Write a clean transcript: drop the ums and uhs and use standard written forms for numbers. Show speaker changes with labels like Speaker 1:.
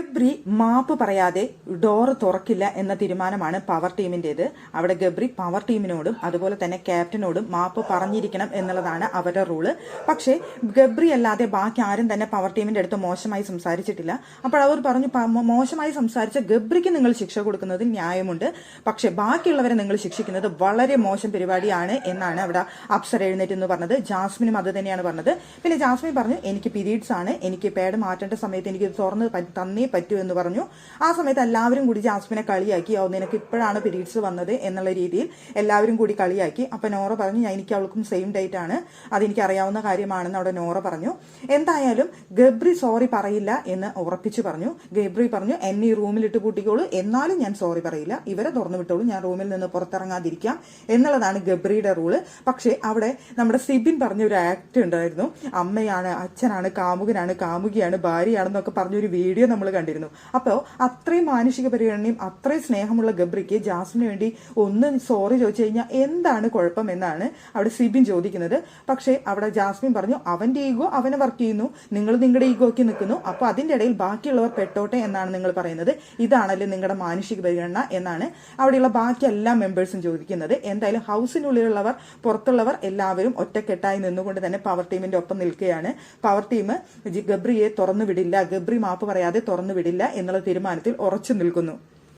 Speaker 1: ഗബ്രി മാപ്പ് പറയാതെ ഡോറ് തുറക്കില്ല എന്ന തീരുമാനമാണ് പവർ ടീമിന്റേത്. അവിടെ ഗബ്രി പവർ ടീമിനോടും അതുപോലെ തന്നെ ക്യാപ്റ്റനോടും മാപ്പ് പറഞ്ഞിരിക്കണം എന്നുള്ളതാണ് അവരുടെ റൂള്. പക്ഷേ ഗബ്രി അല്ലാതെ ബാക്കി ആരും തന്നെ പവർ ടീമിന്റെ അടുത്ത് മോശമായി സംസാരിച്ചിട്ടില്ല. അപ്പോൾ അവർ പറഞ്ഞു, മോശമായി സംസാരിച്ച ഗബ്രിക്ക് നിങ്ങൾ ശിക്ഷ കൊടുക്കുന്നത് ന്യായമുണ്ട്, പക്ഷെ ബാക്കിയുള്ളവരെ നിങ്ങൾ ശിക്ഷിക്കുന്നത് വളരെ മോശം പരിപാടിയാണ് എന്നാണ് അവിടെ അപ്സര എഴുന്നേറ്റ് എന്ന് പറഞ്ഞത്. ജാസ്മിനും അത് തന്നെയാണ് പറഞ്ഞത്. പിന്നെ ജാസ്മിൻ പറഞ്ഞു, എനിക്ക് പീരീഡ്സ് ആണ്, എനിക്ക് പാഡ് മാറ്റേണ്ട സമയത്ത് എനിക്ക് തുറന്ന് തന്നേ പറ്റൂ എന്ന് പറഞ്ഞു. ആ സമയത്ത് എല്ലാവരും കൂടി ജാസ്മിനെ കളിയാക്കി, നിനക്ക് ഇപ്പോഴാണ് പീരീഡ്സ് വന്നത് എന്നുള്ള രീതിയിൽ എല്ലാവരും കൂടി കളിയാക്കി. അപ്പൊ നോറ പറഞ്ഞു, എനിക്ക് അവൾക്കും സെയിം ഡേറ്റ് ആണ്, അതെനിക്ക് അറിയാവുന്ന കാര്യമാണെന്ന് അവിടെ നോറ പറഞ്ഞു. എന്തായാലും ഗബ്രി സോറി പറയില്ല എന്ന് ഉറപ്പിച്ചു പറഞ്ഞു. ഗബ്രി പറഞ്ഞു, എന്നെ ഈ റൂമിലിട്ട് പൂട്ടിക്കോളൂ, എന്നാലും ഞാൻ സോറി പറയില്ല, ഇവരെ തുറന്നു വിട്ടോളൂ, ഞാൻ റൂമിൽ നിന്ന് പുറത്തിറങ്ങാതിരിക്കാം എന്നുള്ളതാണ് ഗബ്രിയുടെ റൂള്. പക്ഷേ അവിടെ നമ്മുടെ സിബിൻ പറഞ്ഞ ഒരു ആക്ട് ഉണ്ടായിരുന്നു, അമ്മയാണ്, അച്ഛനാണ്, കാമുകനാണ്, കാമുകിയാണ്, ഭാര്യയാണെന്നൊക്കെ പറഞ്ഞൊരു വീഡിയോ നമ്മൾ കണ്ടിരുന്നു. അപ്പോൾ അത്രയും മാനുഷിക പരിഗണനയും അത്രയും സ്നേഹമുള്ള ഗബ്രിക്ക് ജാസ്മിന് വേണ്ടി ഒന്ന് സോറി ചോദിച്ചു കഴിഞ്ഞാൽ എന്താണ് കുഴപ്പം എന്നാണ് അവിടെ സിബിൻ ചോദിക്കുന്നത്. പക്ഷേ അവിടെ ജാസ്മിൻ പറഞ്ഞു, അവന്റെ ഈഗോ അവനെ വർക്ക് ചെയ്യുന്നു, നിങ്ങൾ നിങ്ങളുടെ ഈഗോയ്ക്ക് നിൽക്കുന്നു, അപ്പൊ അതിന്റെ ഇടയിൽ ബാക്കിയുള്ളവർ പെട്ടോട്ടെ എന്നാണ് നിങ്ങൾ പറയുന്നത്, ഇതാണല്ലേ നിങ്ങളുടെ മാനുഷിക പരിഗണന എന്നാണ് അവിടെയുള്ള ബാക്കി എല്ലാ മെമ്പേഴ്സും ചോദിക്കുന്നത്. എന്തായാലും ഹൗസിനുള്ളിലുള്ളവർ പുറത്തുള്ളവർ എല്ലാവരും ഒറ്റക്കെട്ടായി നിന്നുകൊണ്ട് തന്നെ പവർ ടീമിന്റെ ഒപ്പം നിൽക്കുകയാണ്. പവർ ടീം ഗബ്രിയെ തുറന്നു വിടില്ല, ഗബ്രി മാപ്പ് പറയാതെ തുറന്നു വിടില്ല എന്നുള്ള തീരുമാനത്തിൽ ഉറച്ചു നിൽക്കുന്നു.